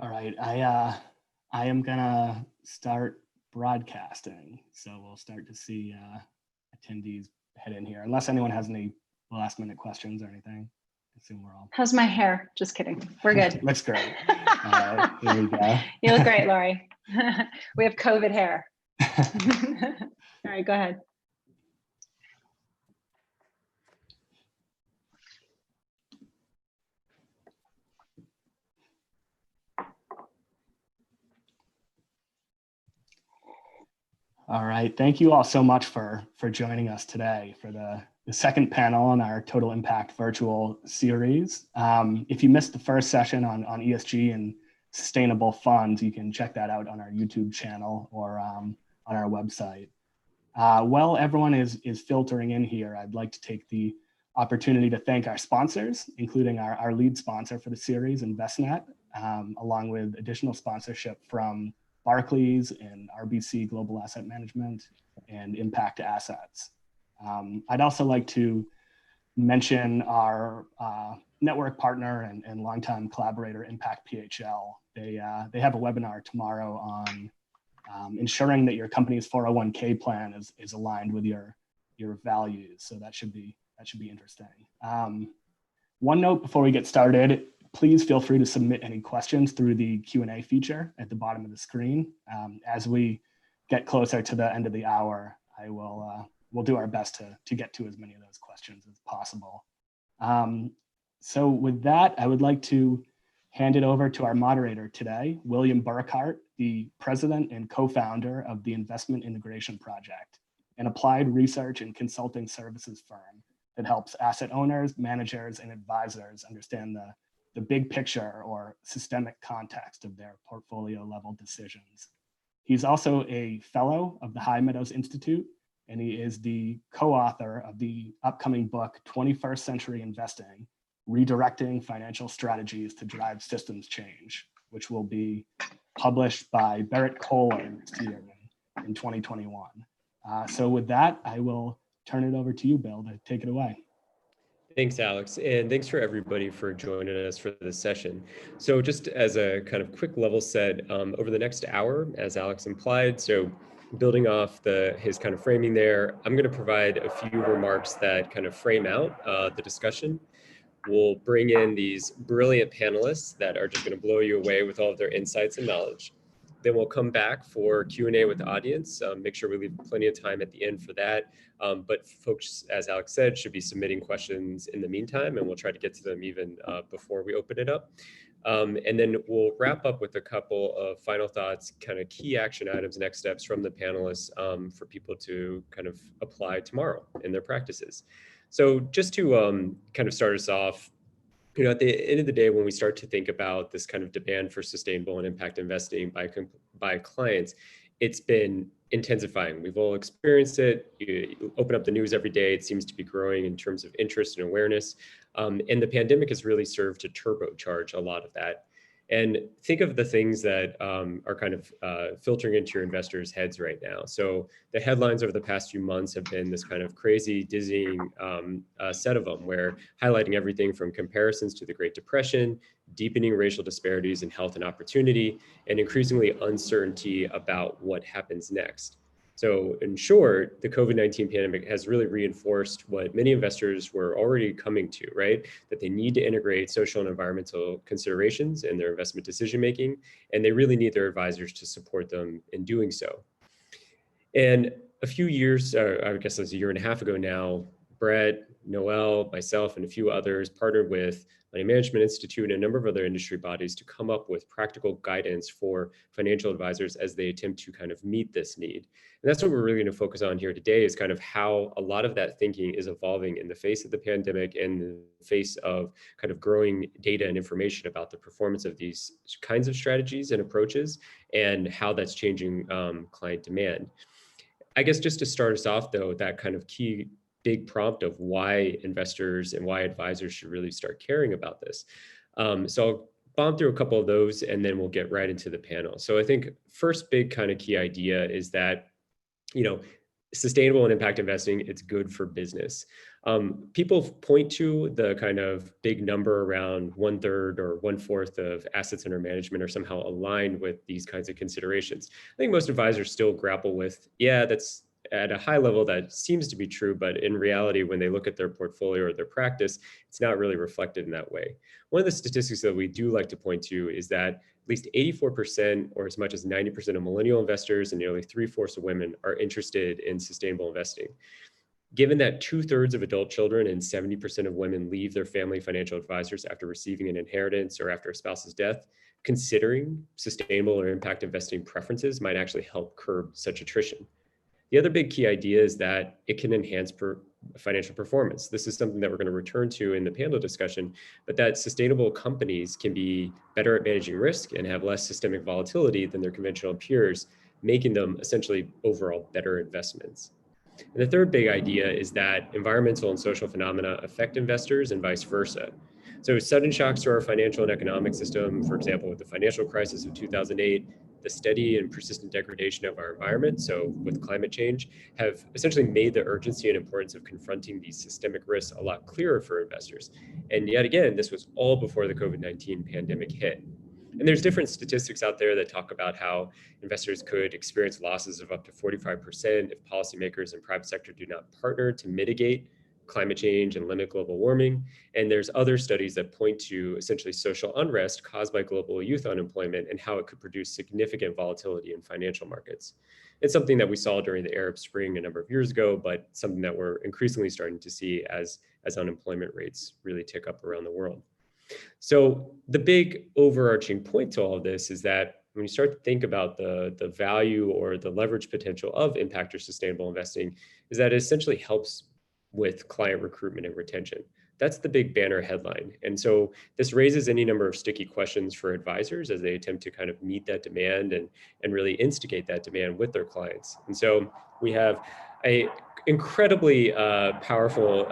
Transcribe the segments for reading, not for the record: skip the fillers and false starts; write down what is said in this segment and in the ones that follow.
All right, I am gonna start broadcasting, so we'll start to see attendees head in here, unless anyone has any last minute questions or anything. I assume we're all. How's my hair? Just kidding. We're good. Looks great. All right, here we go. You look great, Lori. We have COVID hair. All right, go ahead. All right, thank you all so much for joining us today for the second panel on our Total Impact virtual series. If you missed the first session on ESG and sustainable funds, you can check that out on our YouTube channel or on our website. While everyone is filtering in here, I'd like to take the opportunity to thank our sponsors, including our lead sponsor for the series, InvestNet, along with additional sponsorship from Barclays and RBC Global Asset Management and Impact Assets. I'd also like to mention our network partner and longtime collaborator, Impact PHL. They have a webinar tomorrow on ensuring that your company's 401k plan is aligned with your values. So that should be interesting. One note before we get started, please feel free to submit any questions through the Q&A feature at the bottom of the screen. As we get closer to the end of the hour, we'll do our best to get to as many of those questions as possible. So with that, I would like to hand it over to our moderator today, William Burkhart, the president and co-founder of the Investment Integration Project, an applied research and consulting services firm that helps asset owners, managers, and advisors understand the big picture or systemic context of their portfolio level decisions. He's also a fellow of the High Meadows Institute, and he is the co-author of the upcoming book, 21st Century Investing, Redirecting Financial Strategies to Drive Systems Change, which will be published by Barrett Kohler next year in 2021. So with that, I will turn it over to you, Bill, to take it away. Thanks, Alex, and thanks for everybody for joining us for this session. So just as a kind of quick level set, over the next hour, as Alex implied, so building off his kind of framing there, I'm going to provide a few remarks that kind of frame out the discussion. We'll bring in these brilliant panelists that are just going to blow you away with all of their insights and knowledge. Then we'll come back for Q&A with the audience. Make sure we leave plenty of time at the end for that. But folks, as Alex said, should be submitting questions in the meantime, and we'll try to get to them even before we open it up. And then we'll wrap up with a couple of final thoughts, kind of key action items, next steps from the panelists for people to kind of apply tomorrow in their practices. So just to kind of start us off, at the end of the day, when we start to think about this kind of demand for sustainable and impact investing by clients, it's been intensifying. We've all experienced it. You open up the news every day, it seems to be growing in terms of interest and awareness. And the pandemic has really served to turbocharge a lot of that. And think of the things that are kind of filtering into your investors' heads right now. So the headlines over the past few months have been this kind of crazy, dizzying set of them, where highlighting everything from comparisons to the Great Depression, deepening racial disparities in health and opportunity, and increasingly uncertainty about what happens next. So in short, the COVID-19 pandemic has really reinforced what many investors were already coming to, right? That they need to integrate social and environmental considerations in their investment decision-making, and they really need their advisors to support them in doing so. And a few years, I guess it was a year and a half ago now, Brett, Noel, myself, and a few others partnered with Money Management Institute and a number of other industry bodies to come up with practical guidance for financial advisors as they attempt to kind of meet this need. And that's what we're really going to focus on here today, is kind of how a lot of that thinking is evolving in the face of the pandemic and in the face of kind of growing data and information about the performance of these kinds of strategies and approaches and how that's changing client demand. I guess just to start us off, though, that kind of key big prompt of why investors and why advisors should really start caring about this. So I'll bomb through a couple of those and then we'll get right into the panel. So I think first big kind of key idea is that, sustainable and impact investing, it's good for business. People point to the kind of big number around 1/3 or 1/4 of assets under management are somehow aligned with these kinds of considerations. I think most advisors still grapple with, yeah, that's at a high level that seems to be true, but in reality, when they look at their portfolio or their practice, it's not really reflected in that way. One of the statistics that we do like to point to is that at least 84% or as much as 90% of millennial investors and nearly 3/4 of women are interested in sustainable investing. Given that 2/3 of adult children and 70% of women leave their family financial advisors after receiving an inheritance or after a spouse's death, considering sustainable or impact investing preferences might actually help curb such attrition. The other big key idea is that it can enhance financial performance. This is something that we're going to return to in the panel discussion, but that sustainable companies can be better at managing risk and have less systemic volatility than their conventional peers, making them essentially overall better investments. And the third big idea is that environmental and social phenomena affect investors and vice versa. So sudden shocks to our financial and economic system, for example, with the financial crisis of 2008, the steady and persistent degradation of our environment, so with climate change, have essentially made the urgency and importance of confronting these systemic risks a lot clearer for investors. And yet again, this was all before the COVID-19 pandemic hit. And there's different statistics out there that talk about how investors could experience losses of up to 45% if policymakers and private sector do not partner to mitigate climate change and limit global warming. And there's other studies that point to essentially social unrest caused by global youth unemployment and how it could produce significant volatility in financial markets. It's something that we saw during the Arab Spring a number of years ago, but something that we're increasingly starting to see as unemployment rates really tick up around the world. So the big overarching point to all of this is that when you start to think about the value or the leverage potential of impact or sustainable investing, is that it essentially helps with client recruitment and retention. That's the big banner headline. And so this raises any number of sticky questions for advisors as they attempt to kind of meet that demand and really instigate that demand with their clients. And so we have a incredibly powerful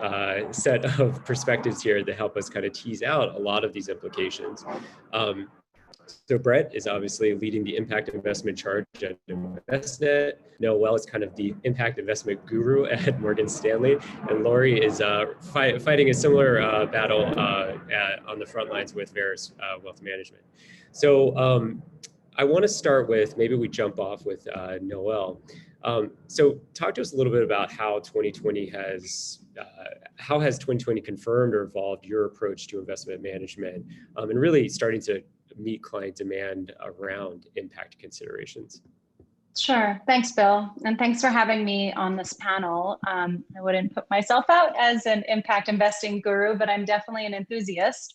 set of perspectives here that help us kind of tease out a lot of these implications. So Brett is obviously leading the impact investment charge at InvestNet. Noel is kind of the impact investment guru at Morgan Stanley. And Lori is fighting a similar battle on the front lines with Veris Wealth Management. So I want to start with, maybe we jump off with Noel. So talk to us a little bit about how 2020 how has 2020 confirmed or evolved your approach to investment management and really starting to meet client demand around impact considerations? Sure. Thanks, Bill. And thanks for having me on this panel. I wouldn't put myself out as an impact investing guru, but I'm definitely an enthusiast.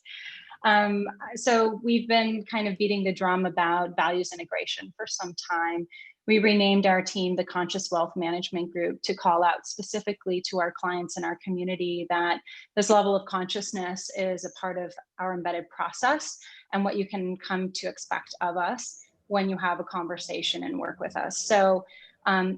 So we've been kind of beating the drum about values integration for some time. We renamed our team the Conscious Wealth Management Group to call out specifically to our clients in our community that this level of consciousness is a part of our embedded process and what you can come to expect of us when you have a conversation and work with us. So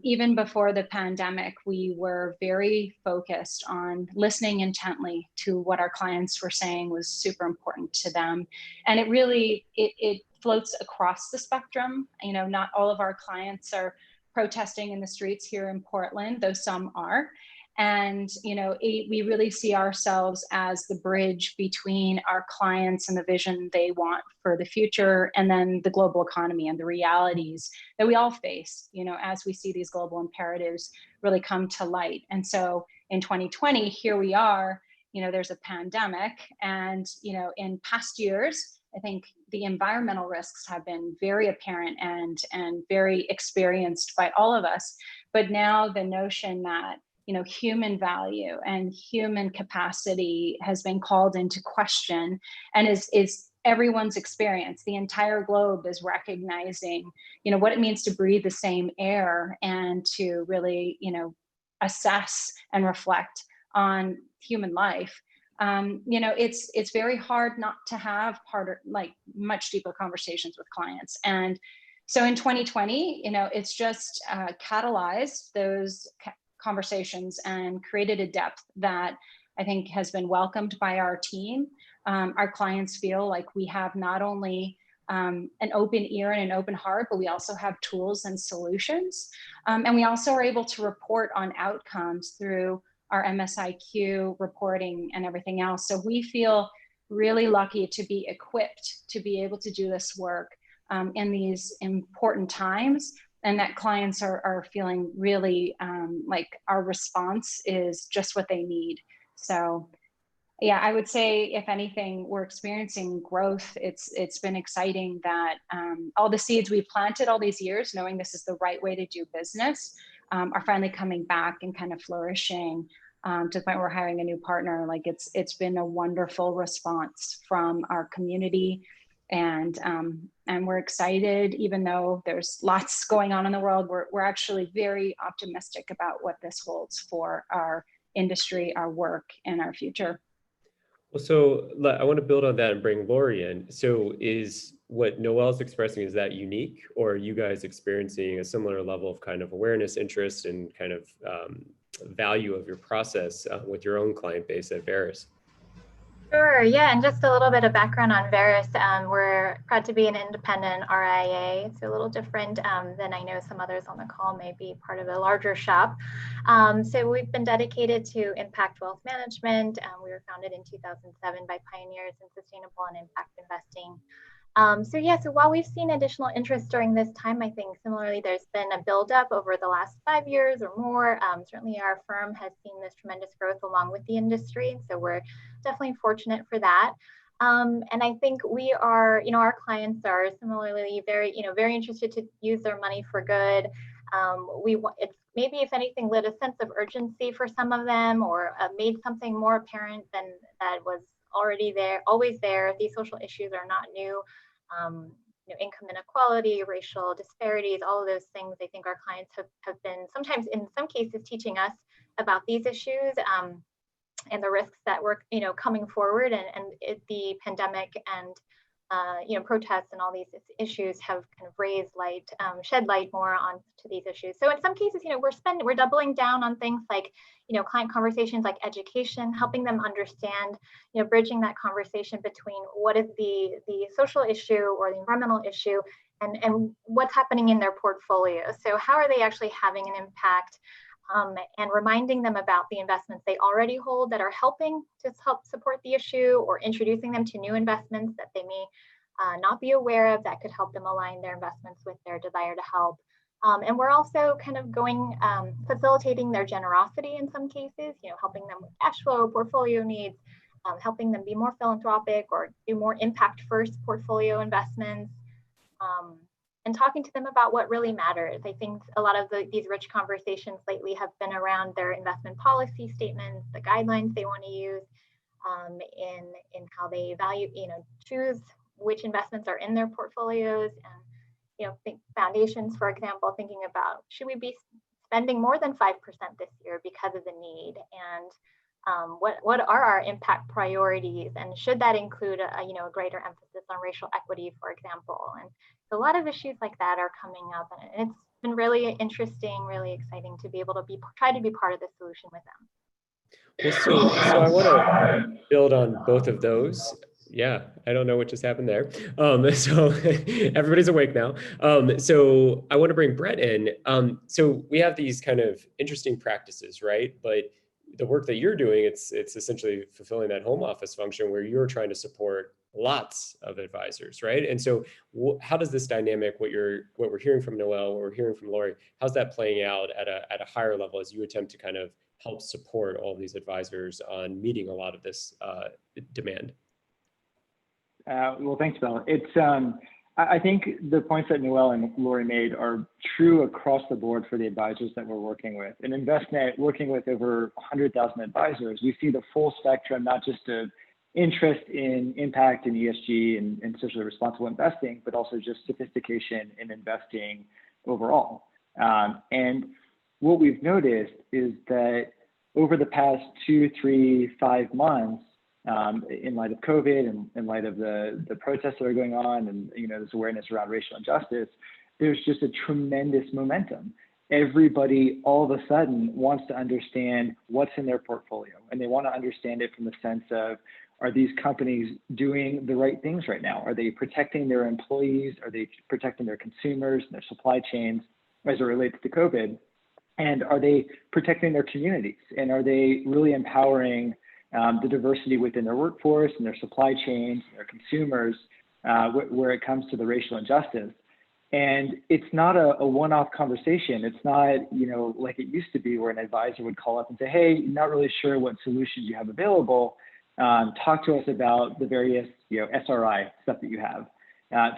even before the pandemic, we were very focused on listening intently to what our clients were saying was super important to them. And it really, it floats across the spectrum. You know, not all of our clients are protesting in the streets here in Portland, though some are. And, you know, we really see ourselves as the bridge between our clients and the vision they want for the future, and then the global economy and the realities that we all face, you know, as we see these global imperatives really come to light. And so in 2020, here we are, you know, there's a pandemic, and, you know, in past years, I think the environmental risks have been very apparent and very experienced by all of us. But now the notion that, you know, human value and human capacity has been called into question, and is everyone's experience. The entire globe is recognizing, you know, what it means to breathe the same air and to really, you know, assess and reflect on human life. You know, it's very hard not to have much deeper conversations with clients. And so in 2020, you know, it's just catalyzed those conversations and created a depth that I think has been welcomed by our team. Our clients feel like we have not only an open ear and an open heart, but we also have tools and solutions. And we also are able to report on outcomes through our MSIQ reporting and everything else. So we feel really lucky to be equipped to be able to do this work in these important times, and that clients are feeling really like our response is just what they need. So yeah, I would say if anything, we're experiencing growth. It's been exciting that all the seeds we've planted all these years, knowing this is the right way to do business, are finally coming back and kind of flourishing to the point where we're hiring a new partner. Like it's been a wonderful response from our community, and we're excited. Even though there's lots going on in the world, we're actually very optimistic about what this holds for our industry, our work, and our future. Well, so I want to build on that and bring Lori in. So is what Noelle's expressing, is that unique, or are you guys experiencing a similar level of kind of awareness, interest, and kind of value of your process with your own client base at Veris? Sure, yeah, and just a little bit of background on Veris. We're proud to be an independent RIA. It's a little different than I know some others on the call may be part of a larger shop. So we've been dedicated to impact wealth management. We were founded in 2007 by pioneers in sustainable and impact investing. So while we've seen additional interest during this time, I think similarly there's been a buildup over the last 5 years or more. Certainly our firm has seen this tremendous growth along with the industry, so we're definitely fortunate for that. And I think we are, our clients are similarly very interested to use their money for good. It's maybe, if anything, lit a sense of urgency for some of them, or made something more apparent than that was already there, always there. These social issues are not new. Income inequality, racial disparities, all of those things. I think our clients have been sometimes, in some cases, teaching us about these issues and the risks that were coming forward, and the pandemic and protests and all these issues have kind of raised light, shed light more onto these issues. So in some cases, we're doubling down on things like, client conversations like education, helping them understand, bridging that conversation between what is the social issue or the environmental issue and what's happening in their portfolio. So how are they actually having an impact? And reminding them about the investments they already hold that are helping to help support the issue, or introducing them to new investments that they may not be aware of that could help them align their investments with their desire to help. And we're also kind of facilitating their generosity in some cases, helping them with cash flow, portfolio needs, helping them be more philanthropic or do more impact first portfolio investments. And talking to them about what really matters. I think a lot of these rich conversations lately have been around their investment policy statements, the guidelines they want to use in how they choose which investments are in their portfolios, and think foundations, for example, thinking about, should we be spending more than 5% this year because of the need, and what are our impact priorities, and should that include a greater emphasis on racial equity, for example. And a lot of issues like that are coming up, and it's been really interesting, really exciting to be able to try to be part of the solution with them. Well, so I want to build on both of those. Yeah, I don't know what just happened there. So everybody's awake now. So I want to bring Brett in. So we have these kind of interesting practices, right? But the work that you're doing, it's essentially fulfilling that home office function where you're trying to support lots of advisors, right? And so how does this dynamic, what we're hearing from Noelle, what we're hearing from Lori, how's that playing out at a higher level as you attempt to kind of help support all these advisors on meeting a lot of this demand? Well, thanks, Bill. I think the points that Noelle and Lori made are true across the board for the advisors that we're working with. In Envestnet, working with over 100,000 advisors, we see the full spectrum, not just of interest in impact and ESG and socially responsible investing, but also just sophistication in investing overall. And what we've noticed is that over the past 2, 3, 5 months, in light of COVID and in light of the protests that are going on, and this awareness around racial injustice, there's just a tremendous momentum. Everybody all of a sudden wants to understand what's in their portfolio, and they want to understand it from the sense of, are these companies doing the right things right now? Are they protecting their employees? Are they protecting their consumers and their supply chains as it relates to COVID? And are they protecting their communities? And are they really empowering the diversity within their workforce and their supply chains, their consumers, where it comes to the racial injustice? And it's not a one-off conversation. It's not, like it used to be where an advisor would call up and say, hey, not really sure what solutions you have available. Talk to us about the various, SRI stuff that you have.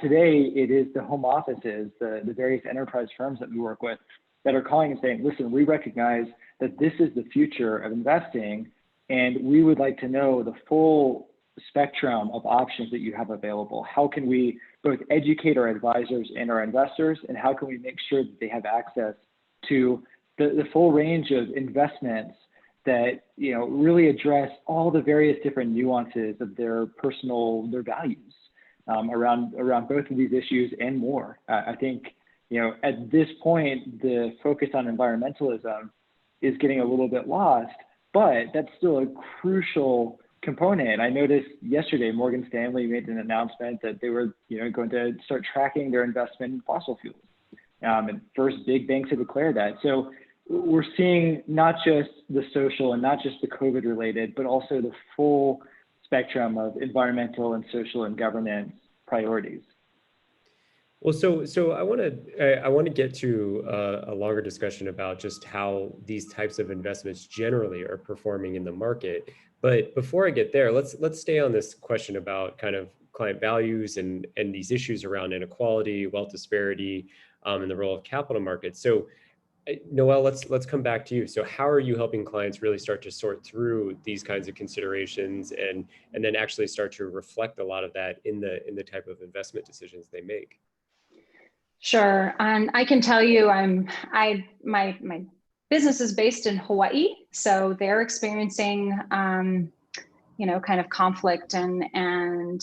Today, it is the home offices, the various enterprise firms that we work with that are calling and saying, listen, we recognize that this is the future of investing, and we would like to know the full spectrum of options that you have available. How can we both educate our advisors and our investors, and how can we make sure that they have access to the full range of investments that really address all the various different nuances of their values around both of these issues and more. I think at this point the focus on environmentalism is getting a little bit lost, but that's still a crucial component. I noticed yesterday Morgan Stanley made an announcement that they were going to start tracking their investment in fossil fuels, and first big banks to declare that. So we're seeing not just the social and not just the COVID related, but also the full spectrum of environmental and social and governance priorities. Well, so I want to get to a longer discussion about just how these types of investments generally are performing in the market. But before I get there, let's stay on this question about kind of client values and these issues around inequality, wealth disparity, and the role of capital markets. So, Noelle, let's come back to you. So, how are you helping clients really start to sort through these kinds of considerations and then actually start to reflect a lot of that in the type of investment decisions they make? Sure, and I can tell you, my business is based in Hawaii, so they're experiencing, kind of conflict and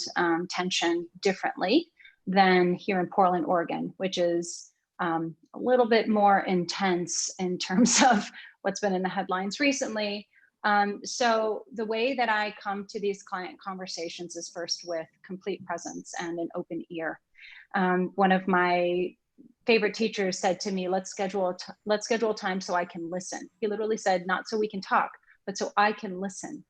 tension differently than here in Portland, Oregon, which is a little bit more intense in terms of what's been in the headlines recently. So the way that I come to these client conversations is first with complete presence and an open ear. One of my favorite teachers said to me, let's schedule time so I can listen. He literally said, not so we can talk, but so I can listen.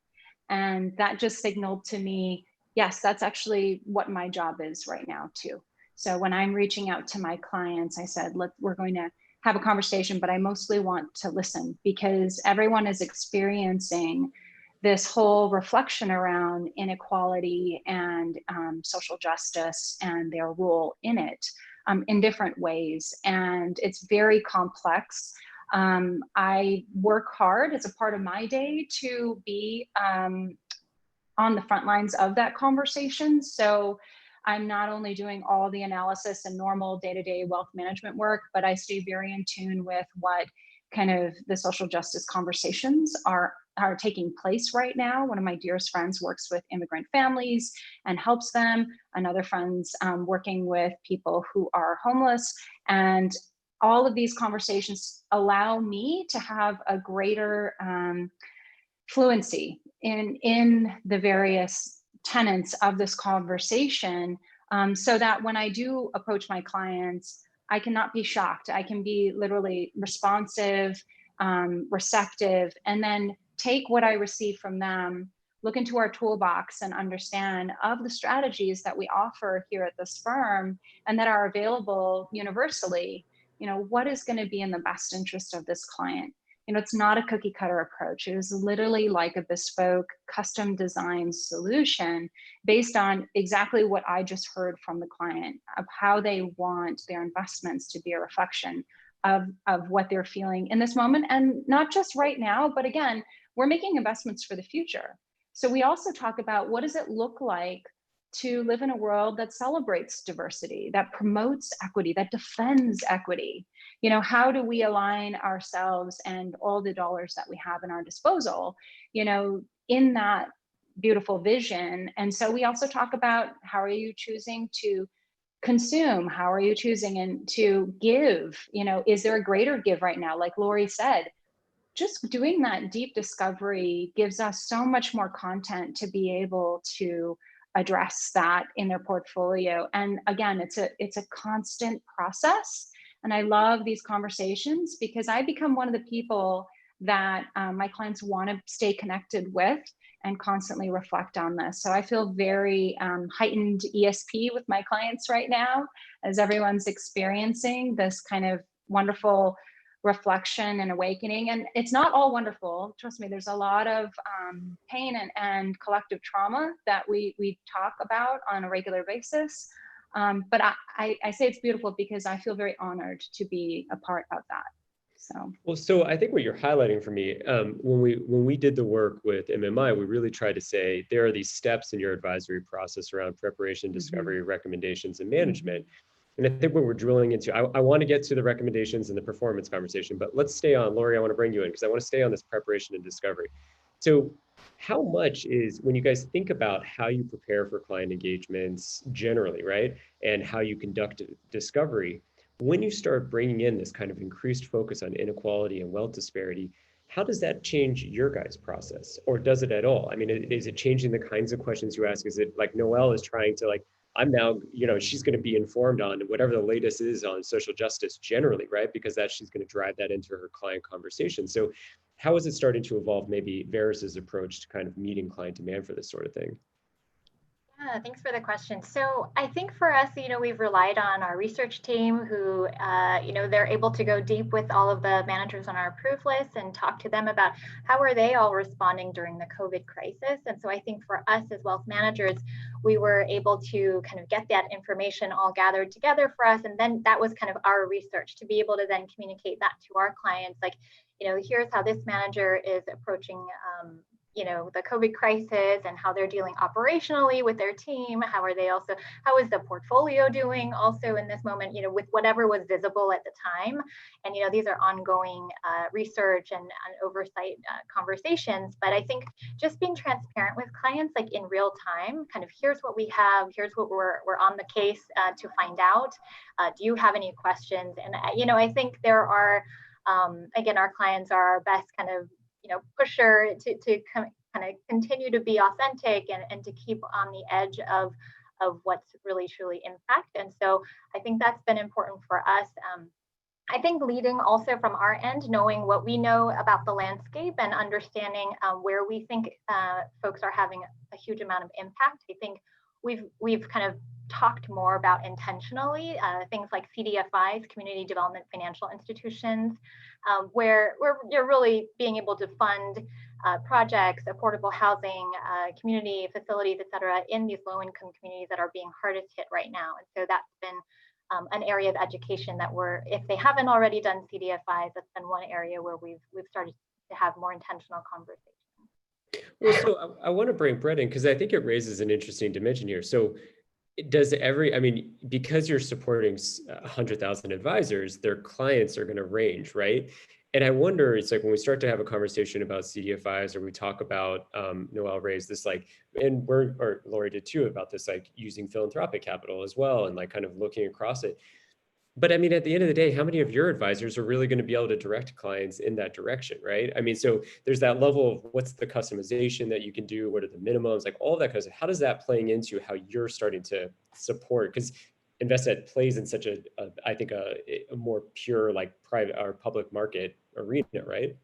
And that just signaled to me, yes, that's actually what my job is right now too. So when I'm reaching out to my clients, I said, we're going to have a conversation, but I mostly want to listen because everyone is experiencing this whole reflection around inequality and social justice and their role in it in different ways. And it's very complex. I work hard as a part of my day to be on the front lines of that conversation. So I'm not only doing all the analysis and normal day-to-day wealth management work, but I stay very in tune with what kind of the social justice conversations are taking place right now. One of my dearest friends works with immigrant families and helps them. Another friend's working with people who are homeless. And all of these conversations allow me to have a greater fluency in the various tenets of this conversation, so that when I do approach my clients, I cannot be shocked. I can be literally responsive, receptive, and then take what I receive from them, look into our toolbox and understand of the strategies that we offer here at this firm and that are available universally, what is going to be in the best interest of this client. It's not a cookie cutter approach. It is literally like a bespoke, custom designed solution based on exactly what I just heard from the client of how they want their investments to be a reflection of what they're feeling in this moment. And not just right now, but again, we're making investments for the future. So we also talk about what does it look like to live in a world that celebrates diversity, that promotes equity, that defends equity. How do we align ourselves and all the dollars that we have in our disposal, in that beautiful vision? And so we also talk about how are you choosing to consume? How are you choosing and to give? Is there a greater give right now? Like Lori said, just doing that deep discovery gives us so much more content to be able to address that in their portfolio. And again, it's a constant process. And I love these conversations because I become one of the people that my clients want to stay connected with and constantly reflect on this. So I feel very heightened ESP with my clients right now, as everyone's experiencing this kind of wonderful reflection and awakening. And it's not all wonderful. Trust me, there's a lot of pain and collective trauma that we talk about on a regular basis. But I say it's beautiful because I feel very honored to be a part of that. So I think what you're highlighting for me, when we did the work with MMI, we really tried to say there are these steps in your advisory process around preparation, discovery, recommendations, and management. And I think when we're drilling into, I want to get to the recommendations and the performance conversation, but let's stay on, Lori, I want to bring you in because I want to stay on this preparation and discovery. So how much is, when you guys think about how you prepare for client engagements generally, right? And how you conduct discovery, when you start bringing in this kind of increased focus on inequality and wealth disparity, how does that change your guys' process? Or does it at all? I mean, is it changing the kinds of questions you ask? Is it like Noelle is trying to like, I'm now, she's going to be informed on whatever the latest is on social justice generally, right? Because she's going to drive that into her client conversation. So how is it starting to evolve maybe Veris's approach to kind of meeting client demand for this sort of thing? Yeah, thanks for the question. So I think for us, we've relied on our research team who, they're able to go deep with all of the managers on our approved list and talk to them about how are they all responding during the COVID crisis. And so I think for us as wealth managers, we were able to kind of get that information all gathered together for us. And then that was kind of our research to be able to then communicate that to our clients. Like, here's how this manager is approaching the COVID crisis and how they're dealing operationally with their team. How is the portfolio doing also in this moment, with whatever was visible at the time. And, these are ongoing research and oversight conversations. But I think just being transparent with clients, like in real time, kind of here's what we have, here's what we're on the case to find out. Do you have any questions? And, I think there are, again, our clients are our best kind of pusher to kind of continue to be authentic and to keep on the edge of what's really truly impact. And so I think that's been important for us. I think leading also from our end, knowing what we know about the landscape and understanding where we think folks are having a huge amount of impact. I think we've kind of talked more about intentionally things like CDFIs, community development financial institutions, where you're really being able to fund projects, affordable housing, community facilities, et cetera, in these low-income communities that are being hardest hit right now. And so that's been an area of education that if they haven't already done CDFIs, that's been one area where we've started to have more intentional conversations. Well, so I want to bring Brett in because I think it raises an interesting dimension here. So because you're supporting 100,000 advisors, their clients are going to range, right? And I wonder, it's like when we start to have a conversation about CDFIs or we talk about, Noelle raised this, like, and or Lori did too, about this, like using philanthropic capital as well, and like kind of looking across it. But I mean, at the end of the day, how many of your advisors are really going to be able to direct clients in that direction, right? I mean, so there's that level of what's the customization that you can do, what are the minimums, like all that kind of stuff. How does that playing into how you're starting to support? Because InvestNet plays in such a more pure, like private or public market arena, right?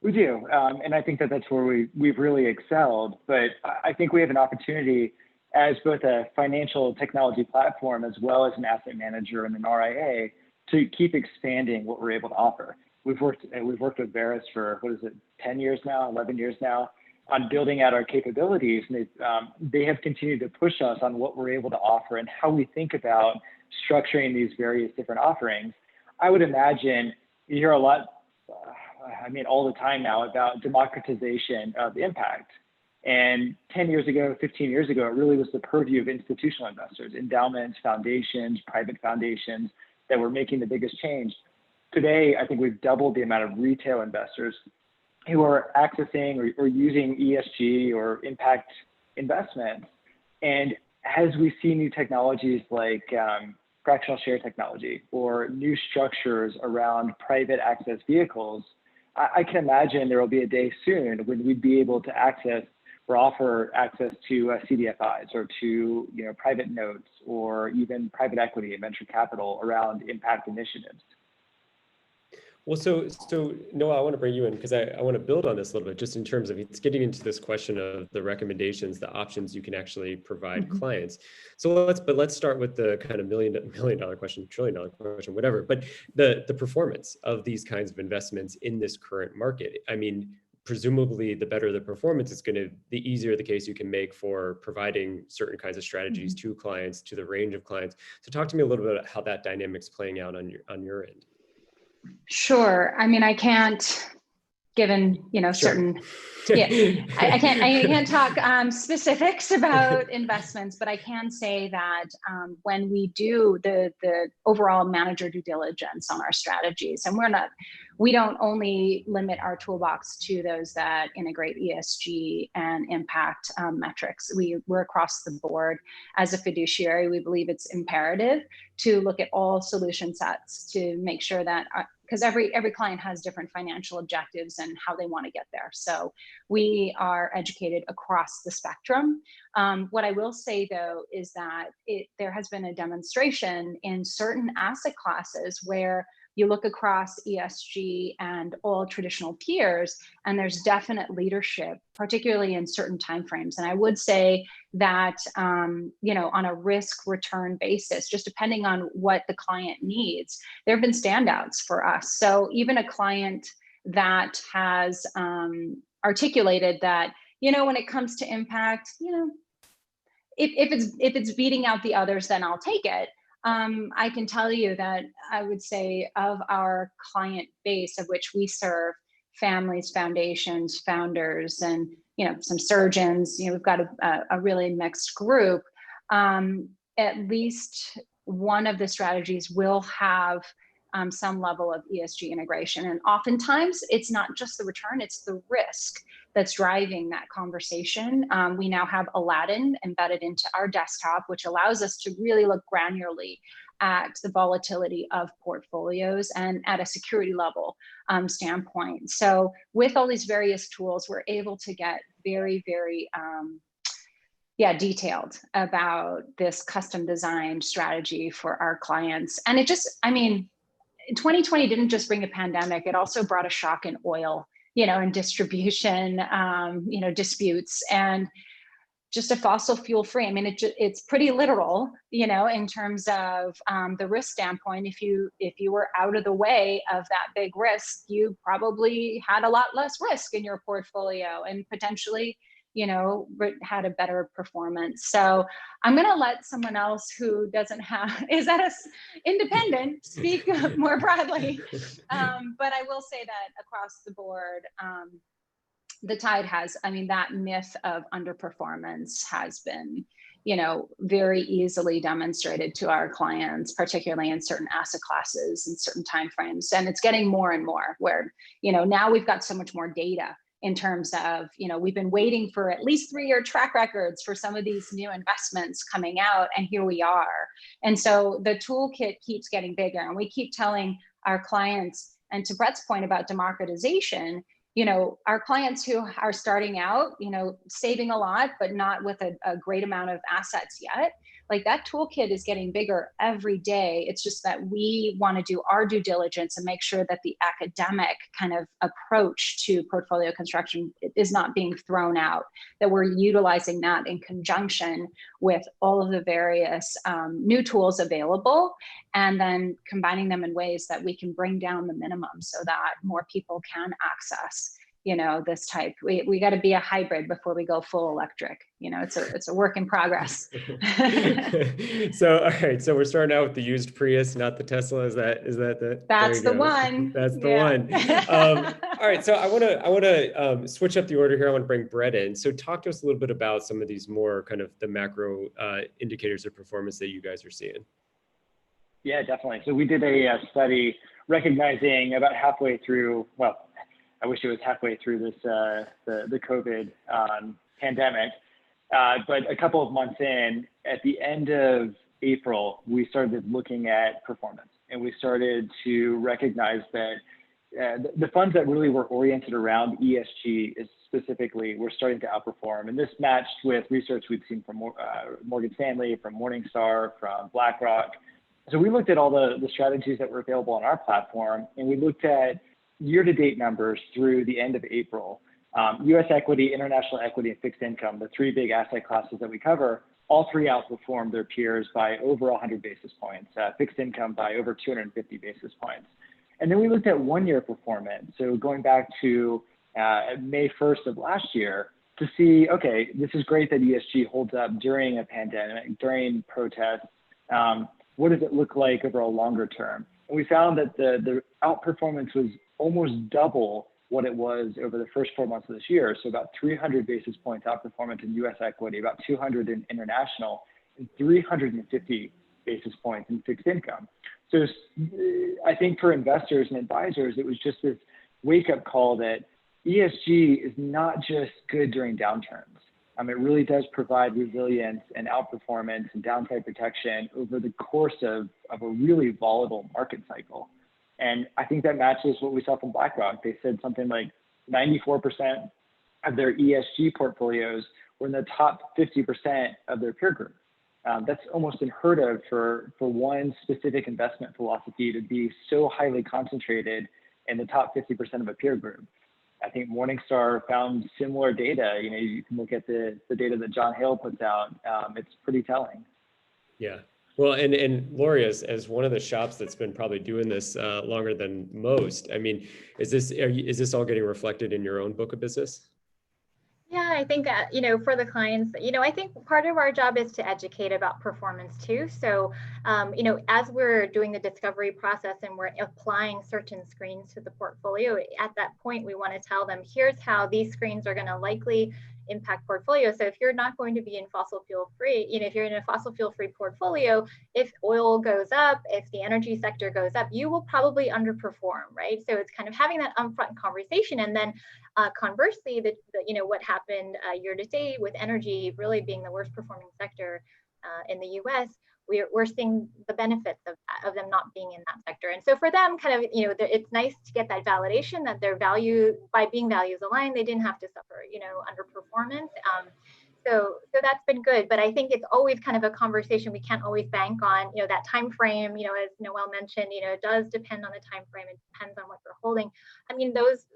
We do, and I think that's where we've really excelled. But I think we have an opportunity as both a financial technology platform as well as an asset manager and an RIA to keep expanding what we're able to offer. We've worked with Veris for 10 years now, 11 years now, on building out our capabilities, and they have continued to push us on what we're able to offer and how we think about structuring these various different offerings. I would imagine you hear a lot, all the time now about democratization of impact. And 10 years ago, 15 years ago, it really was the purview of institutional investors, endowments, foundations, private foundations that were making the biggest change. Today, I think we've doubled the amount of retail investors who are accessing or using ESG or impact investments. And as we see new technologies like fractional share technology or new structures around private access vehicles, I can imagine there will be a day soon when we'd be able to access or offer access to CDFIs or to private notes or even private equity and venture capital around impact initiatives. Well, so Noah, I want to bring you in because I want to build on this a little bit, just in terms of it's getting into this question of the recommendations, the options you can actually provide clients. So let's start with the kind of million dollar question, $1 trillion question, whatever. But the performance of these kinds of investments in this current market. I mean, presumably the better the performance is the easier the case you can make for providing certain kinds of strategies to clients, to the range of clients. So talk to me a little bit about how that dynamic's playing out on your end. Sure. I mean, I can't, given, certain, I can't talk specifics about investments, but I can say that when we do the overall manager due diligence on our strategies, and we don't only limit our toolbox to those that integrate ESG and impact metrics. We're across the board. As a fiduciary, we believe it's imperative to look at all solution sets to make sure that because every client has different financial objectives and how they want to get there. So we are educated across the spectrum. What I will say, though, is that there has been a demonstration in certain asset classes where you look across ESG and all traditional peers, and there's definite leadership, particularly in certain timeframes. And I would say that, on a risk return basis, just depending on what the client needs, there have been standouts for us. So even a client that has articulated that, when it comes to impact, if it's beating out the others, then I'll take it. I can tell you that I would say of our client base, of which we serve families, foundations, founders, and some surgeons, we've got a really mixed group. At least one of the strategies will have some level of ESG integration. And oftentimes it's not just the return, it's the risk that's driving that conversation. We now have Aladdin embedded into our desktop, which allows us to really look granularly at the volatility of portfolios and at a security level standpoint. So with all these various tools, we're able to get very, very detailed about this custom designed strategy for our clients. And 2020 didn't just bring a pandemic, it also brought a shock in oil, and distribution, disputes, and just a fossil fuel free. I mean, it's pretty literal, in terms of the risk standpoint. If you were out of the way of that big risk, you probably had a lot less risk in your portfolio and potentially had a better performance. So I'm going to let someone else who is independent speak more broadly. But I will say that across the board, the tide that myth of underperformance has been, very easily demonstrated to our clients, particularly in certain asset classes and certain timeframes. And it's getting more and more where, now we've got so much more data in terms of, we've been waiting for at least 3-year track records for some of these new investments coming out, and here we are. And so the toolkit keeps getting bigger, and we keep telling our clients, and to Brett's point about democratization, our clients who are starting out, saving a lot, but not with a great amount of assets yet, like that toolkit is getting bigger every day. It's just that we want to do our due diligence and make sure that the academic kind of approach to portfolio construction is not being thrown out, that we're utilizing that in conjunction with all of the various new tools available, and then combining them in ways that we can bring down the minimum so that more people can access this type. We got to be a hybrid before we go full electric. It's a work in progress. So, all right. So we're starting out with the used Prius, not the Tesla. Is that That's the one. That's the one. All right. So I want to switch up the order here. I want to bring Brett in. So talk to us a little bit about some of these more kind of the macro indicators of performance that you guys are seeing. Yeah, definitely. So we did a study recognizing about halfway through, well, I wish it was halfway through this the COVID pandemic, but a couple of months in, at the end of April, we started looking at performance, and we started to recognize that the funds that really were oriented around ESG is specifically were starting to outperform. And this matched with research we'd seen from Morgan Stanley, from Morningstar, from BlackRock. So we looked at all the strategies that were available on our platform, and we looked at year-to-date numbers through the end of April. US equity, international equity, and fixed income, the three big asset classes that we cover, all three outperformed their peers by over 100 basis points, fixed income by over 250 basis points. And then we looked at one-year performance, so going back to May 1st of last year, to see, okay, this is great that ESG holds up during a pandemic, during protests. What does it look like over a longer term? And we found that the outperformance was almost double what it was over the first 4 months of this year. So about 300 basis points outperformance in US equity, about 200 in international, and 350 basis points in fixed income. So I think for investors and advisors, it was just this wake-up call that ESG is not just good during downturns. It really does provide resilience and outperformance and downside protection over the course of a really volatile market cycle. And I think that matches what we saw from BlackRock. They said something like 94% of their ESG portfolios were in the top 50% of their peer group. That's almost unheard of for one specific investment philosophy to be so highly concentrated in the top 50% of a peer group. I think Morningstar found similar data. You can look at the data that John Hale puts out. It's pretty telling. Yeah. Well, and Lori, as one of the shops that's been probably doing this longer than most, I mean, is this all getting reflected in your own book of business? Yeah, I think, for the clients, I think part of our job is to educate about performance too. So, as we're doing the discovery process and we're applying certain screens to the portfolio, at that point, we want to tell them, here's how these screens are going to likely impact portfolio. So if you're not going to be in fossil fuel free, if you're in a fossil fuel free portfolio, if oil goes up, if the energy sector goes up, you will probably underperform, right? So it's kind of having that upfront conversation. And then conversely, what happened year to date with energy really being the worst performing sector in the US, we're seeing the benefits of them not being in that sector. And so for them, kind of, it's nice to get that validation that their value, by being values aligned, they didn't have to suffer, underperformance. So that's been good. But I think it's always kind of a conversation. We can't always bank on, that time frame, as Noel mentioned, it does depend on the time frame. It depends on what you're holding. I mean, those,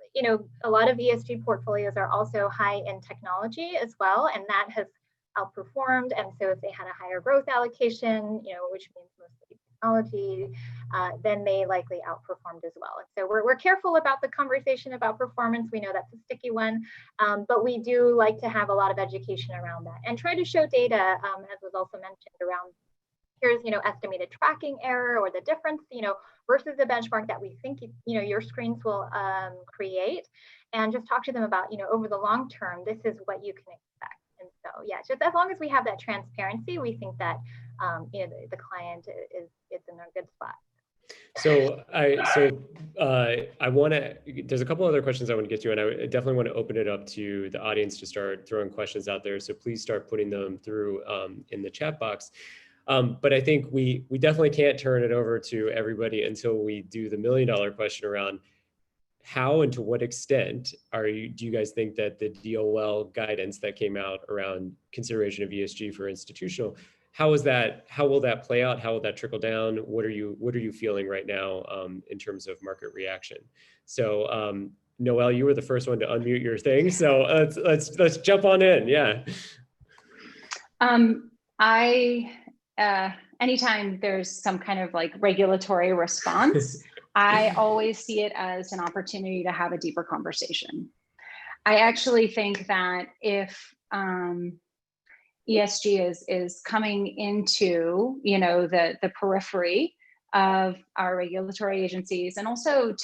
a lot of ESG portfolios are also high in technology as well. And that has outperformed. And so if they had a higher growth allocation, which means mostly technology, then they likely outperformed as well. And so we're careful about the conversation about performance. We know that's a sticky one, but we do like to have a lot of education around that and try to show data, as was also mentioned, around here's, estimated tracking error or the difference, versus the benchmark that we think, your screens will create, and just talk to them about, over the long term, this is what you can expect. And so, yeah, just as long as we have that transparency, we think that, the client is in a good spot. So I want to, there's a couple other questions I want to get to, and I definitely want to open it up to the audience to start throwing questions out there. So please start putting them through in the chat box. But I think we definitely can't turn it over to everybody until we do the $1 million question around how and to what extent do you guys think that the DOL guidance that came out around consideration of ESG for institutional, how will that play out? How will that trickle down? What are you feeling right now in terms of market reaction? So Noel, you were the first one to unmute your thing, so let's jump on in. Yeah. Anytime there's some kind of like regulatory response, I always see it as an opportunity to have a deeper conversation. I actually think that if ESG is coming into, the periphery of our regulatory agencies, and also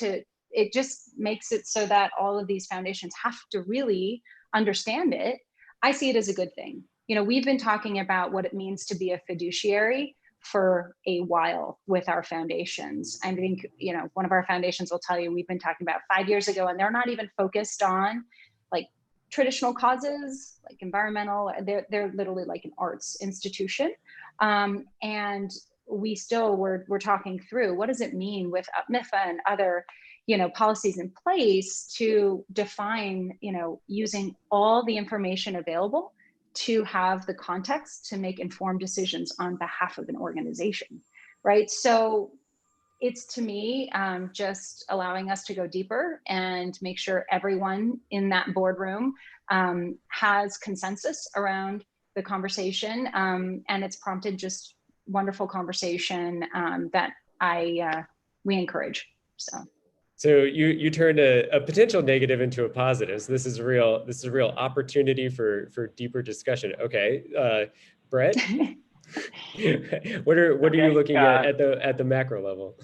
it just makes it so that all of these foundations have to really understand it. I see it as a good thing. We've been talking about what it means to be a fiduciary for a while with our foundations. I think, one of our foundations will tell you we've been talking about 5 years ago, and they're not even focused on like traditional causes, like environmental. They're literally like an arts institution. And we're talking through what does it mean with MIFA and other, policies in place to define, using all the information available to have the context to make informed decisions on behalf of an organization, right? So it's, to me, just allowing us to go deeper and make sure everyone in that boardroom has consensus around the conversation, and it's prompted just wonderful conversation that we encourage. So you turned a potential negative into a positive. So this is a real opportunity for deeper discussion. Okay, Brett, what are you looking at the macro level?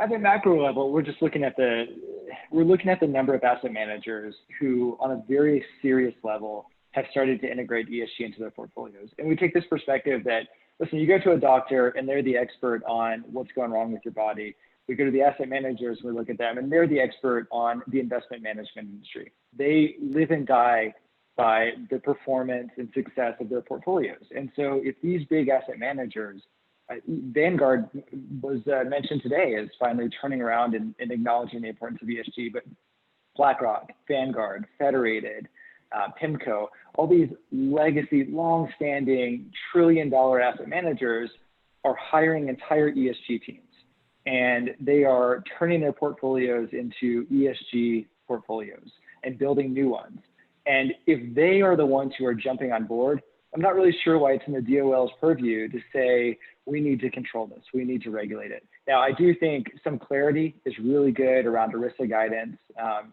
At the macro level, we're just looking at the number of asset managers who, on a very serious level, have started to integrate ESG into their portfolios. And we take this perspective that, listen, you go to a doctor and they're the expert on what's going wrong with your body. We go to the asset managers, we look at them, and they're the expert on the investment management industry. They live and die by the performance and success of their portfolios. And so if these big asset managers, Vanguard was mentioned today as finally turning around and acknowledging the importance of ESG, but BlackRock, Vanguard, Federated, PIMCO, all these legacy, long-standing trillion-dollar asset managers are hiring entire ESG teams. And they are turning their portfolios into ESG portfolios and building new ones. And if they are the ones who are jumping on board, I'm not really sure why it's in the DOL's purview to say, we need to control this, we need to regulate it. Now, I do think some clarity is really good around ERISA guidance,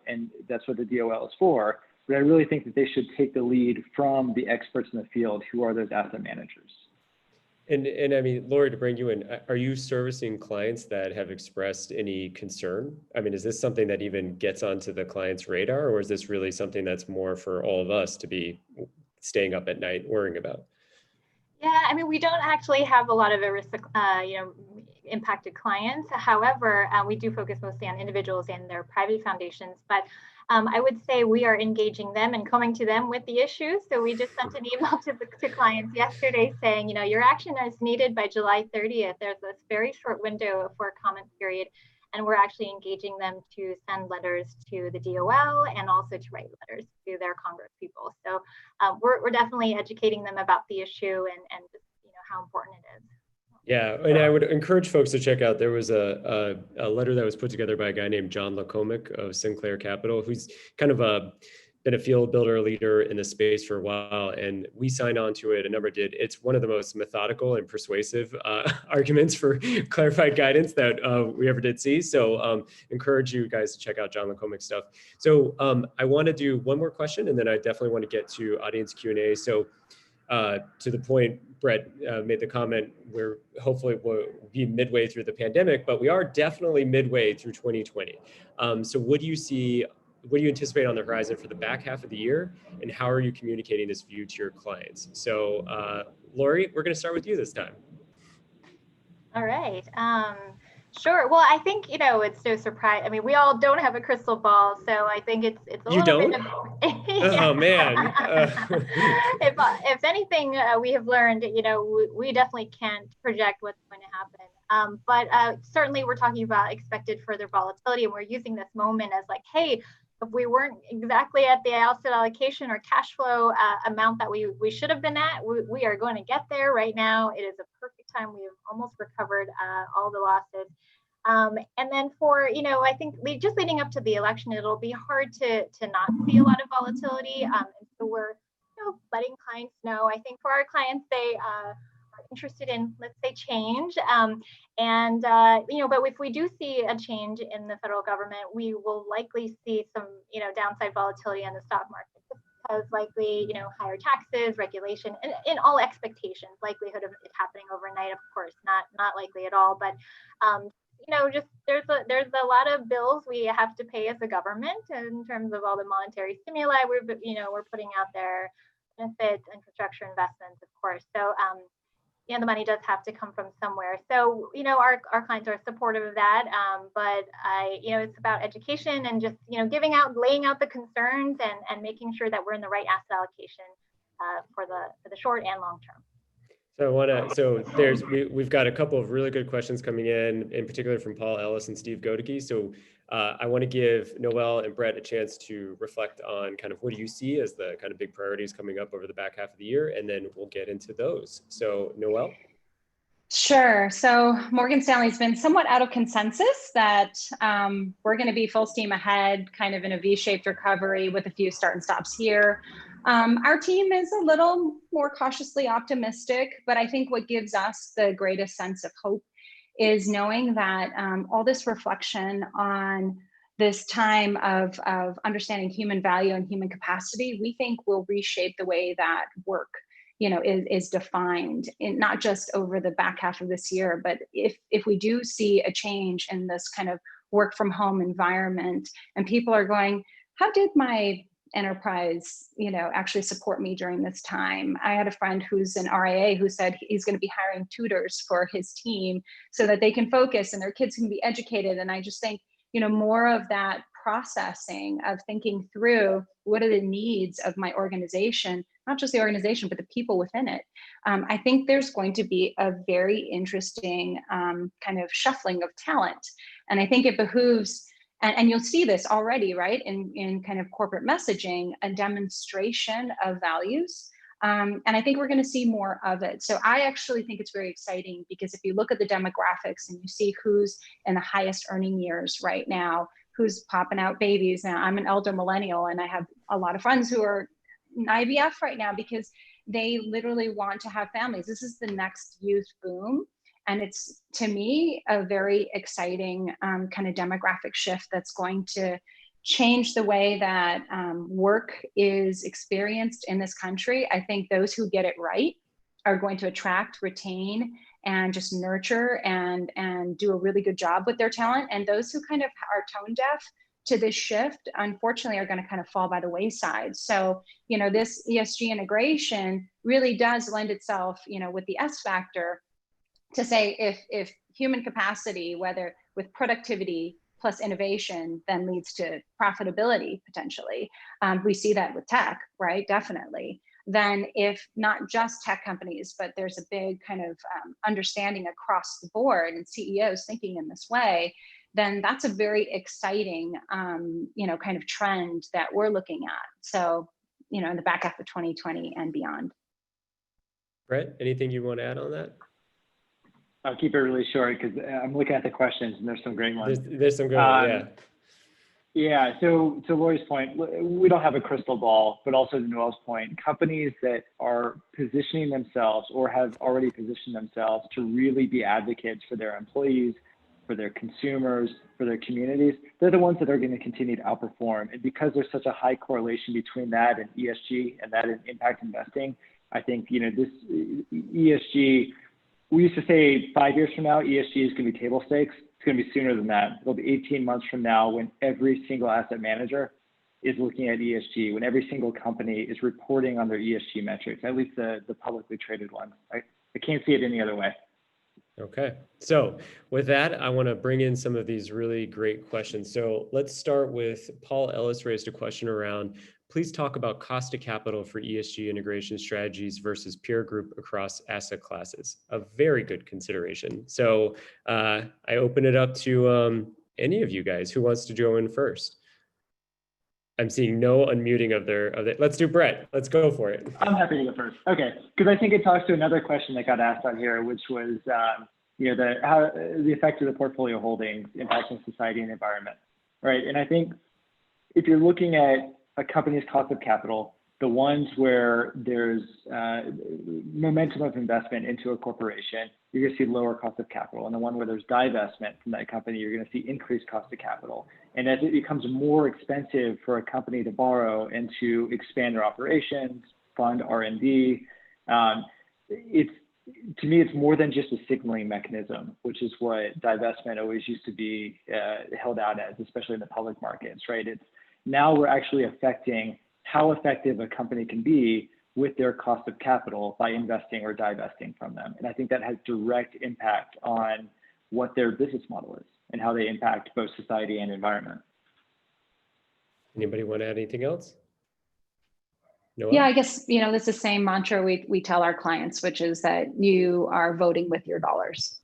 and that's what the DOL is for. But I really think that they should take the lead from the experts in the field who are those asset managers. And I mean, Lori, to bring you in, are you servicing clients that have expressed any concern? I mean, is this something that even gets onto the client's radar, or is this really something that's more for all of us to be staying up at night worrying about? Yeah, I mean, we don't actually have a lot of ERISA, impacted clients. However, we do focus mostly on individuals and their private foundations. But I would say we are engaging them and coming to them with the issues. So we just sent an email to clients yesterday saying, your action is needed by July 30th. There's this very short window for a comment period. And we're actually engaging them to send letters to the DOL and also to write letters to their Congress people. So we're definitely educating them about the issue and just, how important it is. Yeah, and I would encourage folks to check out, there was a letter that was put together by a guy named John LaComic of Sinclair Capital, who's kind of been a field builder leader in the space for a while, and we signed on to it, a number did. It's one of the most methodical and persuasive arguments for clarified guidance that we ever did see. So encourage you guys to check out John LaComic's stuff. So I want to do one more question, and then I definitely want to get to audience Q&A. So to the point, Brett made the comment, we're hopefully we'll be midway through the pandemic, but we are definitely midway through 2020. So what do you anticipate on the horizon for the back half of the year, and how are you communicating this view to your clients? So Lori, we're going to start with you this time. All right. Sure. Well, I think, it's no surprise. I mean, we all don't have a crystal ball, so I think it's a you little don't? bit of, Oh man. If anything, we have learned, we definitely can't project what's going to happen. But certainly we're talking about expected further volatility, and we're using this moment as like, hey, if we weren't exactly at the asset allocation or cash flow amount that we should have been at, we are going to get there right now. It is a perfect time. We have almost recovered all the losses. And then for, I think just leading up to the election, it'll be hard to not see a lot of volatility. And so we're letting clients know. I think for our clients, they are interested in, let's say, change. But if we do see a change in the federal government, we will likely see some, downside volatility on the stock market, because likely, higher taxes, regulation, and in all expectations, likelihood of it happening overnight, of course, not likely at all. But, just there's a lot of bills we have to pay as a government in terms of all the monetary stimuli we're putting out there, benefits, infrastructure investments, of course. So, the money does have to come from somewhere. So, our clients are supportive of that. But it's about education and just, laying out the concerns and making sure that we're in the right asset allocation for the short and long term. We've got a couple of really good questions coming in particular from Paul Ellis and Steve Godeke. So I want to give Noel and Brett a chance to reflect on kind of what do you see as the kind of big priorities coming up over the back half of the year, and then we'll get into those. So Noel? Sure. So Morgan Stanley's been somewhat out of consensus that we're going to be full steam ahead, kind of in a V-shaped recovery with a few start and stops here. Our team is a little more cautiously optimistic, but I think what gives us the greatest sense of hope is knowing that all this reflection on this time of understanding human value and human capacity, we think will reshape the way that work is defined, in not just over the back half of this year, but if we do see a change in this kind of work from home environment and people are going, how did my enterprise, actually support me during this time? I had a friend who's an RIA who said he's going to be hiring tutors for his team so that they can focus and their kids can be educated. And I just think, more of that processing of thinking through what are the needs of my organization, not just the organization, but the people within it. I think there's going to be a very interesting kind of shuffling of talent. And I think it behooves, and you'll see this already, right, in kind of corporate messaging, a demonstration of values. And I think we're going to see more of it. So I actually think it's very exciting because if you look at the demographics and you see who's in the highest earning years right now, who's popping out babies. Now, I'm an elder millennial and I have a lot of friends who are in IVF right now because they literally want to have families. This is the next youth boom. And it's, to me, a very exciting kind of demographic shift that's going to change the way that work is experienced in this country. I think those who get it right are going to attract, retain, and just nurture and do a really good job with their talent. And those who kind of are tone deaf to this shift, unfortunately, are going to kind of fall by the wayside. So, this ESG integration really does lend itself, with the S factor, to say if human capacity, whether with productivity plus innovation, then leads to profitability potentially. We see that with tech, right? Definitely. Then if not just tech companies, but there's a big kind of understanding across the board and CEOs thinking in this way, then that's a very exciting, kind of trend that we're looking at. So, in the back half of 2020 and beyond. Brett, anything you want to add on that? I'll keep it really short because I'm looking at the questions and there's some great ones. There's some good ones, yeah. Yeah, so to Lori's point, we don't have a crystal ball, but also to Noel's point, companies that are positioning themselves or have already positioned themselves to really be advocates for their employees, for their consumers, for their communities, they're the ones that are going to continue to outperform. And because there's such a high correlation between that and ESG and that and impact investing, I think, this ESG, we used to say 5 years from now, ESG is going to be table stakes. It's going to be sooner than that. It'll be 18 months from now when every single asset manager is looking at ESG, when every single company is reporting on their ESG metrics, at least the publicly traded ones. I can't see it any other way. Okay, so with that, I want to bring in some of these really great questions. So let's start with Paul Ellis raised a question around, please talk about cost of capital for ESG integration strategies versus peer group across asset classes. A very good consideration. So I open it up to any of you guys who wants to go in first. I'm seeing no unmuting of their. Let's do Brett. Let's go for it. I'm happy to go first. Okay, because I think it talks to another question that got asked on here, which was how the effect of the portfolio holdings impacting society and environment, right? And I think if you're looking at a company's cost of capital, the ones where there's momentum of investment into a corporation, you're going to see lower cost of capital. And the one where there's divestment from that company, you're going to see increased cost of capital. And as it becomes more expensive for a company to borrow and to expand their operations, fund R&D, to me, it's more than just a signaling mechanism, which is what divestment always used to be held out as, especially in the public markets, right? It's now we're actually affecting how effective a company can be with their cost of capital by investing or divesting from them. And I think that has direct impact on what their business model is and how they impact both society and environment. Anybody want to add anything else? Noah? Yeah, I guess, it's the same mantra we tell our clients, which is that you are voting with your dollars,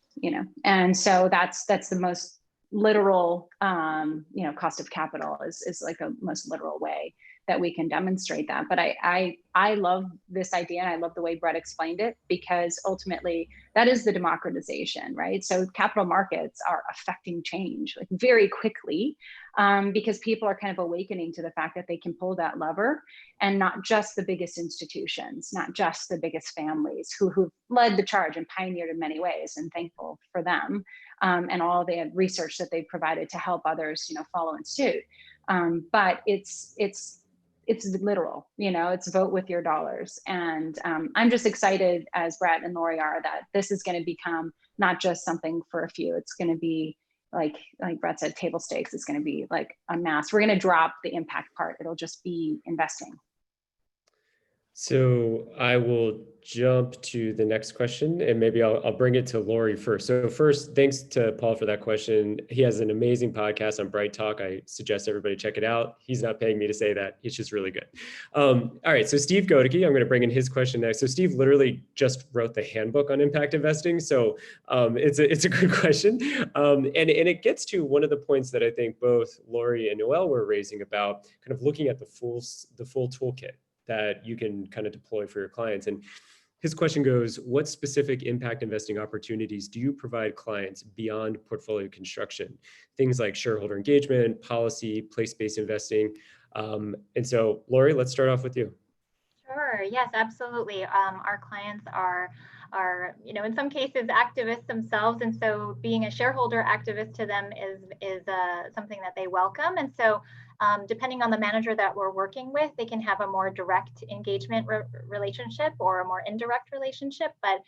and so that's the most literal, cost of capital is like a most literal way that we can demonstrate that. But I love this idea, and I love the way Brett explained it, because ultimately that is the democratization, right? So capital markets are affecting change like very quickly, because people are kind of awakening to the fact that they can pull that lever, and not just the biggest institutions, not just the biggest families who've led the charge and pioneered in many ways, and thankful for them, and all the research that they've provided to help others, follow in suit. But it's literal, it's vote with your dollars. And I'm just excited, as Brett and Lori are, that this is going to become not just something for a few. It's going to be like Brett said, table stakes. It's going to be like a mass. We're going to drop the impact part. It'll just be investing. So I will jump to the next question, and maybe I'll bring it to Lori first. So first, thanks to Paul for that question. He has an amazing podcast on Bright Talk. I suggest everybody check it out. He's not paying me to say that. It's just really good. All right, so Steve Godeke, I'm going to bring in his question next. So Steve literally just wrote the handbook on impact investing. So it's a good question. And it gets to one of the points that I think both Lori and Noelle were raising about kind of looking at the full toolkit that you can kind of deploy for your clients. And his question goes, what specific impact investing opportunities do you provide clients beyond portfolio construction? Things like shareholder engagement, policy, place-based investing. And so, Lori, let's start off with you. Sure. Yes, absolutely. Our clients are, in some cases activists themselves. And so being a shareholder activist to them is something that they welcome. And so depending on the manager that we're working with, they can have a more direct engagement relationship or a more indirect relationship. But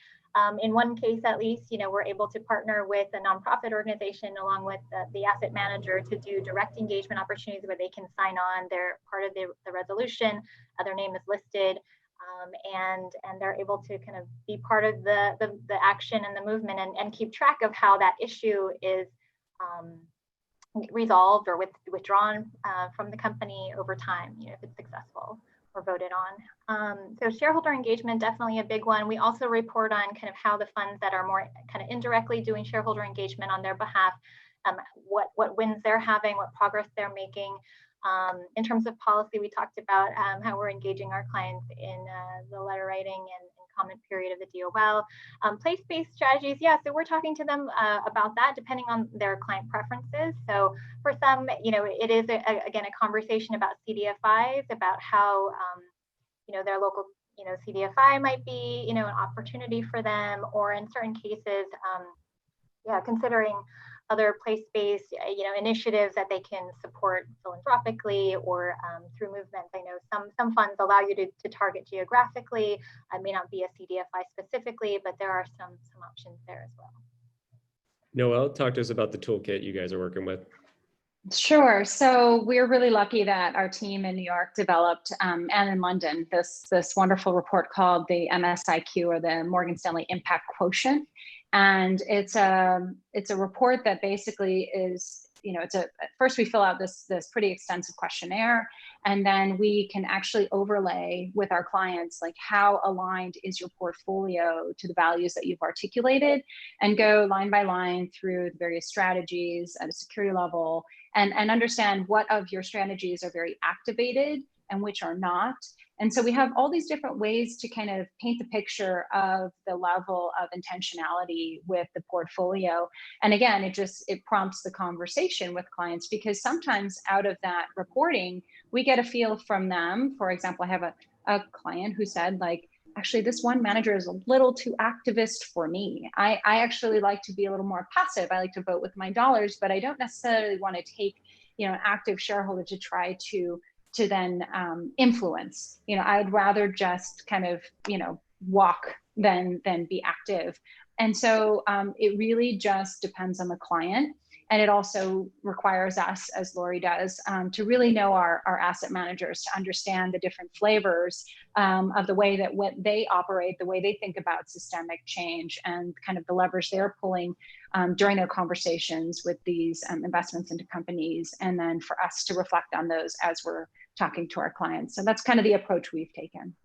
in one case, at least, we're able to partner with a nonprofit organization along with the asset manager to do direct engagement opportunities where they can sign on. They're part of the resolution. Their name is listed, and they're able to kind of be part of the action and the movement, and keep track of how that issue is resolved or withdrawn from the company over time, if it's successful or voted on. So shareholder engagement, definitely a big one. We also report on kind of how the funds that are more kind of indirectly doing shareholder engagement on their behalf, what wins they're having, what progress they're making. In terms of policy, we talked about how we're engaging our clients in the letter writing and comment period of the DOL. Place-based strategies, yeah, so we're talking to them about that depending on their client preferences. So for some, it is, again, a conversation about CDFIs, about how, their local, CDFI might be, an opportunity for them, or in certain cases, considering other place-based, initiatives that they can support philanthropically or through movements. I know some funds allow you to target geographically. It may not be a CDFI specifically, but there are some options there as well. Noelle, talk to us about the toolkit you guys are working with. Sure. So we're really lucky that our team in New York developed, and in London, this wonderful report called the MSIQ, or the Morgan Stanley Impact Quotient. And it's a report that basically is, first we fill out this pretty extensive questionnaire, and then we can actually overlay with our clients, like, how aligned is your portfolio to the values that you've articulated, and go line by line through the various strategies at a security level, and understand what of your strategies are very activated and which are not. And so we have all these different ways to kind of paint the picture of the level of intentionality with the portfolio. And again, it prompts the conversation with clients, because sometimes out of that reporting, we get a feel from them. For example, I have a client who said, like, actually, this one manager is a little too activist for me. I actually like to be a little more passive. I like to vote with my dollars, but I don't necessarily want to take, an active shareholder to try to then influence. I'd rather just kind of, walk than be active. And so it really just depends on the client. And it also requires us, as Lori does, to really know our asset managers, to understand the different flavors of the way that what they operate, the way they think about systemic change, and kind of the levers they're pulling during their conversations with these investments into companies, and then for us to reflect on those as we're talking to our clients. So that's kind of the approach we've taken.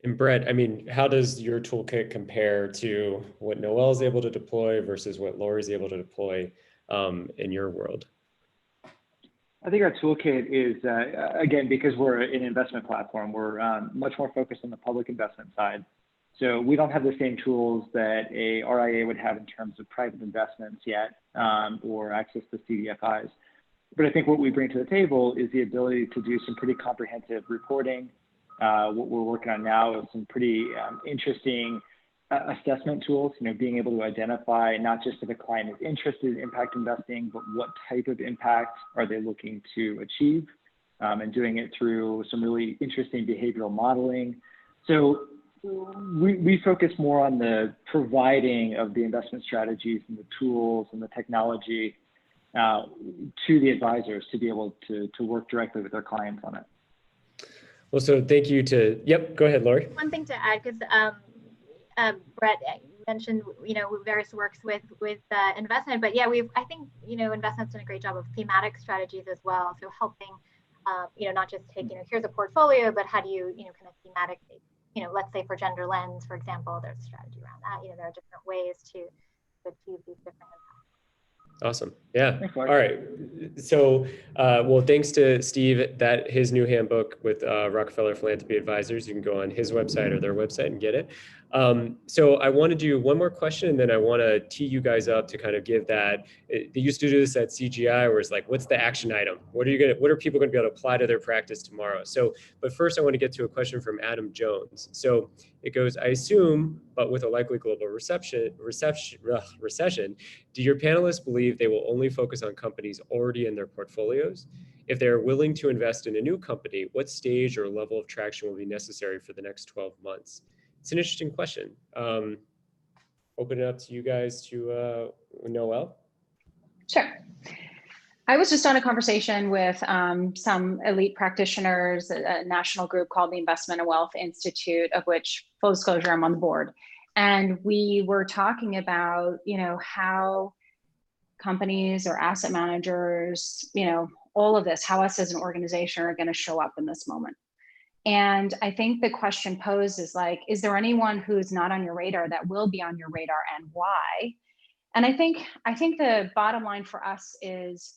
And Brett, I mean, how does your toolkit compare to what Noelle is able to deploy versus what Lori is able to deploy in your world? I think our toolkit is, again, because we're an investment platform, we're much more focused on the public investment side. So we don't have the same tools that a RIA would have in terms of private investments yet, or access to CDFIs. But I think what we bring to the table is the ability to do some pretty comprehensive reporting. What we're working on now is some pretty interesting assessment tools, being able to identify not just if a client is interested in impact investing, but what type of impact are they looking to achieve, and doing it through some really interesting behavioral modeling. So we focus more on the providing of the investment strategies and the tools and the technology to the advisors to be able to work directly with their clients on it. Well, so thank you to, yep, go ahead, Lori. One thing to add, because Brett mentioned, Verus works with investment, but yeah, I think, investment's done a great job of thematic strategies as well. So helping, not just take, here's a portfolio, but how do you, kind of thematic, let's say for gender lens, for example, there's a strategy around that. There are different ways to achieve these different impacts. Awesome. Yeah. All right. So, well, thanks to Steve, his new handbook with Rockefeller Philanthropy Advisors, you can go on his website or their website and get it. So I want to do one more question, and then I want to tee you guys up to kind of give that. They used to do this at CGI, where it's like, what's the action item? What are people going to be able to apply to their practice tomorrow? So, but first I want to get to a question from Adam Jones. So it goes, I assume, but with a likely global recession, do your panelists believe they will only focus on companies already in their portfolios? If they are willing to invest in a new company, what stage or level of traction will be necessary for the next 12 months? It's an interesting question. Open it up to you guys to Noelle. Sure. I was just on a conversation with some elite practitioners, a national group called the Investment and Wealth Institute, of which, full disclosure, I'm on the board. And we were talking about, how companies or asset managers, all of this, how us as an organization are going to show up in this moment. And I think the question posed is like, is there anyone who's not on your radar that will be on your radar, and why? And I think the bottom line for us is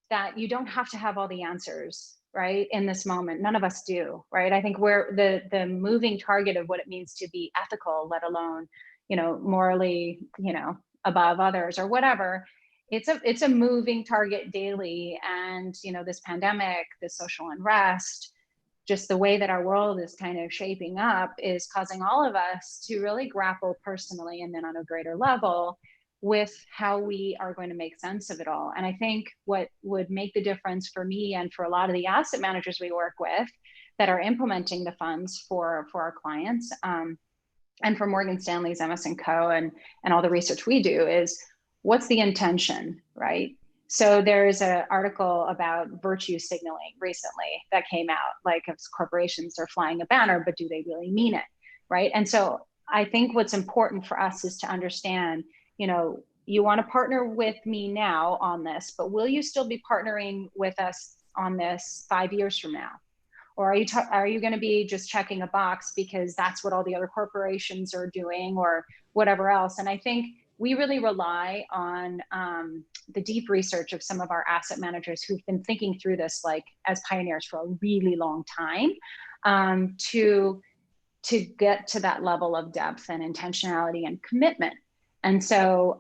that you don't have to have all the answers, right? In this moment, none of us do, right? I think we're the moving target of what it means to be ethical, let alone, morally, above others or whatever. It's a moving target daily. And, this pandemic, this social unrest, just the way that our world is kind of shaping up is causing all of us to really grapple personally, and then on a greater level, with how we are going to make sense of it all. And I think what would make the difference for me and for a lot of the asset managers we work with that are implementing the funds for our clients, and for Morgan Stanley's MS & Co. and all the research we do, is what's the intention, right? So there's an article about virtue signaling recently that came out, like, if corporations are flying a banner, but do they really mean it, right? And so I think what's important for us is to understand, you want to partner with me now on this, but will you still be partnering with us on this 5 years from now? Or are you going to be just checking a box because that's what all the other corporations are doing or whatever else? And I think we really rely on the deep research of some of our asset managers who've been thinking through this, like, as pioneers for a really long time, to get to that level of depth and intentionality and commitment. And so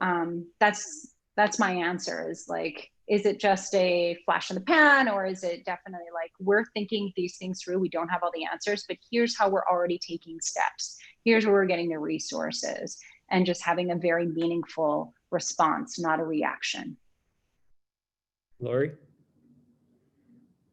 that's my answer, is like, is it just a flash in the pan, or is it definitely like, we're thinking these things through, we don't have all the answers, but here's how we're already taking steps. Here's where we're getting the resources, and just having a very meaningful response, not a reaction. Lori?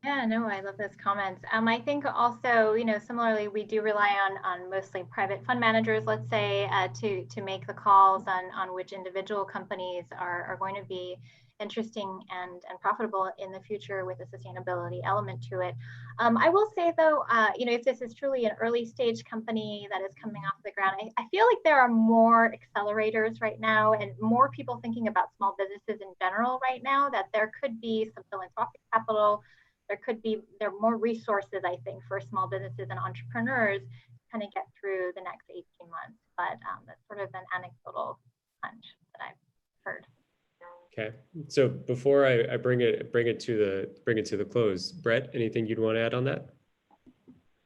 Yeah, no, I love those comments. I think also, similarly, we do rely on mostly private fund managers, let's say, to make the calls on which individual companies are going to be interesting and profitable in the future with a sustainability element to it. I will say though, if this is truly an early stage company that is coming off the ground, I feel like there are more accelerators right now and more people thinking about small businesses in general right now, that there could be some philanthropic capital. There are more resources, I think, for small businesses and entrepreneurs to kind of get through the next 18 months. But that's sort of an anecdotal hunch that I've heard. Okay, so before I bring it to the close, Brett, anything you'd want to add on that?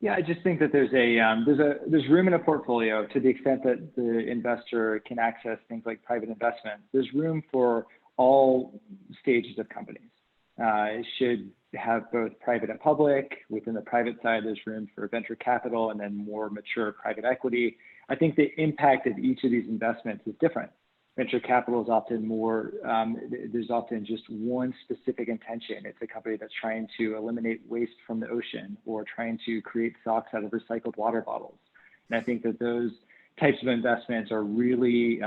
Yeah, I just think that there's room in a portfolio to the extent that the investor can access things like private investment. There's room for all stages of companies. It should have both private and public. Within the private side, there's room for venture capital and then more mature private equity. I think the impact of each of these investments is different. Venture capital is often more, there's often just one specific intention. It's a company that's trying to eliminate waste from the ocean or trying to create socks out of recycled water bottles. And I think that those types of investments are really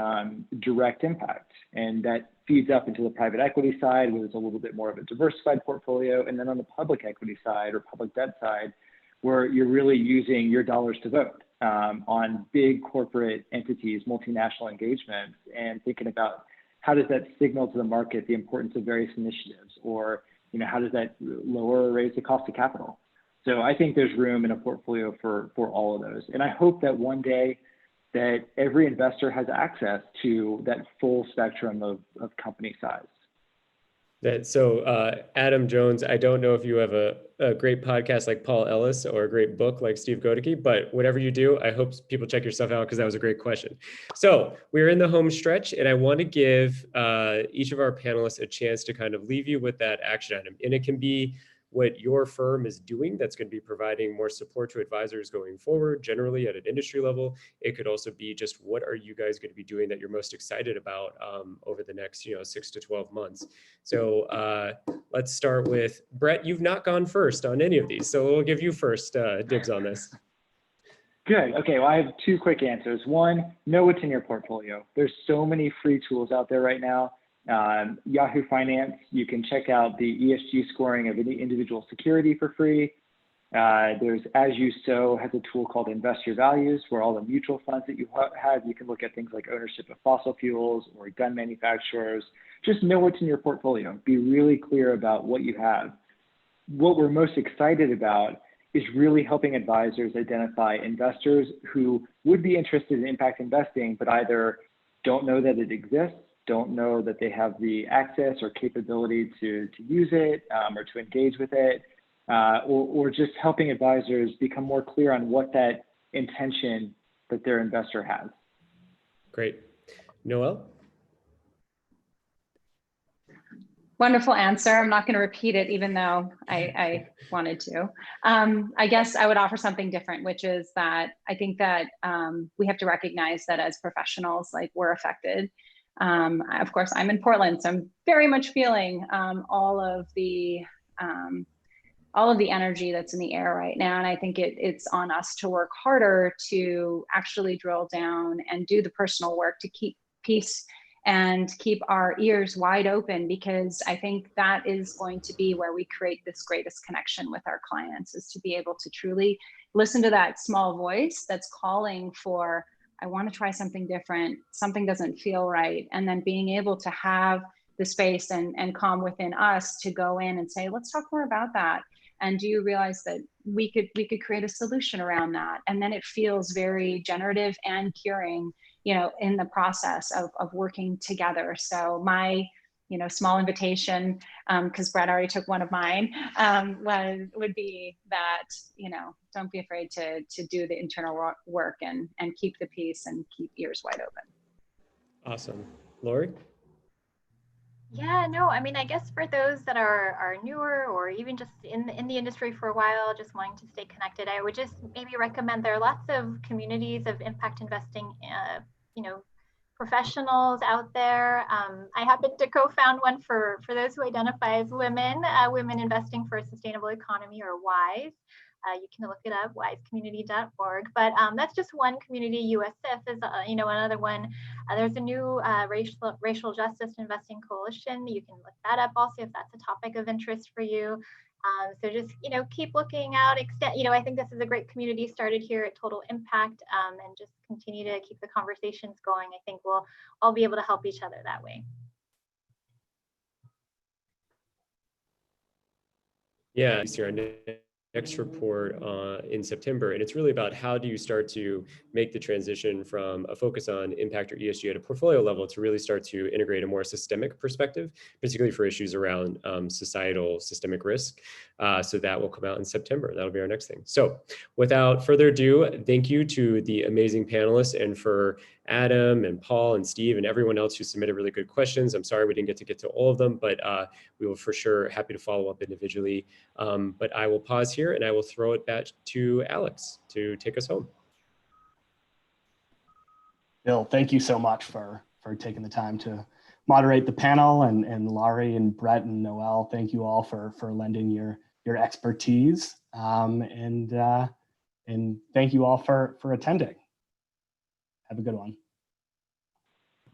direct impact. And that feeds up into the private equity side, where there's a little bit more of a diversified portfolio. And then on the public equity side or public debt side, where you're really using your dollars to vote on big corporate entities, multinational engagements, and thinking about how does that signal to the market the importance of various initiatives, or how does that lower or raise the cost of capital? So I think there's room in a portfolio for all of those. And I hope that one day that every investor has access to that full spectrum of company size. So Adam Jones, I don't know if you have a great podcast like Paul Ellis or a great book like Steve Godeke, but whatever you do, I hope people check your stuff out because that was a great question. So we're in the home stretch, and I want to give each of our panelists a chance to kind of leave you with that action item. And it can be what your firm is doing that's going to be providing more support to advisors going forward, generally at an industry level. It could also be just what are you guys going to be doing that you're most excited about over the next 6 to 12 months. So let's start with Brett. You've not gone first on any of these, so we'll give you first dibs on this. Good. Okay, well, I have two quick answers. One, know what's in your portfolio. There's so many free tools out there right now. Yahoo Finance, you can check out the ESG scoring of any individual security for free. There's As You Sow has a tool called Invest Your Values, where all the mutual funds that you have, you can look at things like ownership of fossil fuels or gun manufacturers. Just know what's in your portfolio. Be really clear about what you have. What we're most excited about is really helping advisors identify investors who would be interested in impact investing, but either don't know that it exists, don't know that they have the access or capability to use it or to engage with it, or just helping advisors become more clear on what that intention that their investor has. Great. Noelle? Wonderful answer. I'm not going to repeat it, even though I wanted to. I guess I would offer something different, which is that I think that we have to recognize that as professionals, like, we're affected. Of course, I'm in Portland, so I'm very much feeling all of the energy that's in the air right now. And I think it's on us to work harder to actually drill down and do the personal work to keep peace and keep our ears wide open, because I think that is going to be where we create this greatest connection with our clients, is to be able to truly listen to that small voice that's calling for, I want to try something different, something doesn't feel right. And then being able to have the space and calm within us to go in and say, let's talk more about that. And do you realize that we could create a solution around that? And then it feels very generative and curing, in the process of working together. So my, small invitation, because Brett already took one of mine, would be that, don't be afraid to do the internal work and keep the peace and keep ears wide open. Awesome. Lori? Yeah, no, I mean, I guess for those that are newer or even just in the industry for a while, just wanting to stay connected, I would just maybe recommend there are lots of communities of impact investing, professionals out there. I happen to co-found one for those who identify as women, Women Investing for a Sustainable Economy, or WISE. You can look it up, wisecommunity.org. But that's just one community. USIF is, another one. There's a new racial justice investing coalition. You can look that up also if that's a topic of interest for you. So just, keep looking out, I think this is a great community started here at Total Impact, and just continue to keep the conversations going. I think we'll all be able to help each other that way. Yeah, our next report in September, and it's really about how do you start to make the transition from a focus on impact or ESG at a portfolio level to really start to integrate a more systemic perspective, particularly for issues around societal systemic risk. So that will come out in September. That'll be our next thing. So without further ado, thank you to the amazing panelists, and for Adam and Paul and Steve and everyone else who submitted really good questions. I'm sorry we didn't get to all of them, but we will for sure happy to follow up individually. But I will pause here and I will throw it back to Alex to take us home. Bill, thank you so much for taking the time to moderate the panel, and Laurie and Brett and Noel, thank you all for lending your expertise, and thank you all for attending. Have a good one.